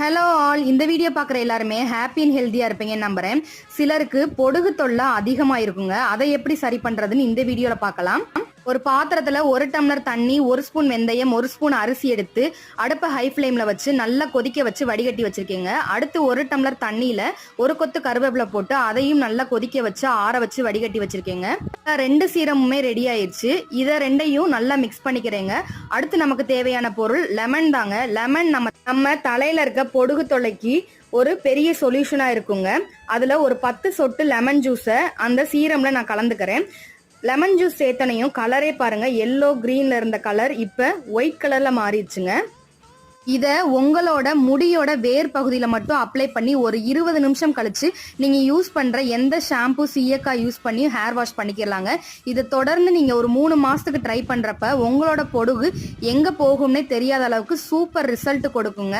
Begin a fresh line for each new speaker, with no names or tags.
Hello all, இந்த video பார்க்குற எல்லாருமே ஹாப்பி அண்ட் ஹெல்த்தியாக இருப்பீங்கன்னு நம்புறேன். சிலருக்கு பொடுகு தொல்லை அதிகமாக இருக்குங்க. அதை எப்படி சரி பண்ணுறதுன்னு இந்த வீடியோவில் பார்க்கலாம். ஒரு பாத்திரத்தில் 1 டம்ளர் தண்ணி, 1 ஸ்பூன் வெந்தயம், 1 ஸ்பூன் அரிசி எடுத்து அடுப்பை ஹை ஃப்ளேமில் வச்சு நல்லா கொதிக்க வச்சு வடிகட்டி வச்சிருக்கீங்க. அடுத்து 1 டம்ளர் தண்ணியில் 1 கொத்து கருவேப்பிலை போட்டு அதையும் நல்லா கொதிக்க வச்சு ஆற வச்சு வடிகட்டி வச்சிருக்கீங்க. 2 சீரமுமே ரெடி ஆயிடுச்சு. இதை ரெண்டையும் நல்லா மிக்ஸ் பண்ணிக்கிறேங்க. அடுத்து நமக்கு தேவையான பொருள் லெமன் தாங்க. லெமன் நம்ம தலையில இருக்க பொடுகு தொல்லைக்கு ஒரு பெரிய சொல்யூஷனா இருக்குங்க. அதுல ஒரு 10 சொட்டு லெமன் ஜூஸை அந்த சீரம்ல நான் கலந்துக்கிறேன். லெமன் ஜூஸ் சேர்த்தனையும் கலரே பாருங்க, எல்லோ கிரீன்ல இருந்த கலர் இப்ப ஒயிட் கலர்ல மாறிடுச்சுங்க. இத உங்களோட முடியோட வேர் பகுதியில மட்டும் அப்ளை பண்ணி ஒரு 20 நிமிஷம் கழிச்சு நீங்க யூஸ் பண்ற எந்த ஷாம்பு, சீயக்காய் யூஸ் பண்ணி ஹேர் வாஷ் பண்ணிக்கலாங்க. இதை தொடர்ந்து நீங்க ஒரு 3 மாசத்துக்கு ட்ரை பண்றப்ப உங்களோட பொடுகு எங்க போகும்னே தெரியாத அளவுக்கு சூப்பர் ரிசல்ட் கொடுக்குங்க.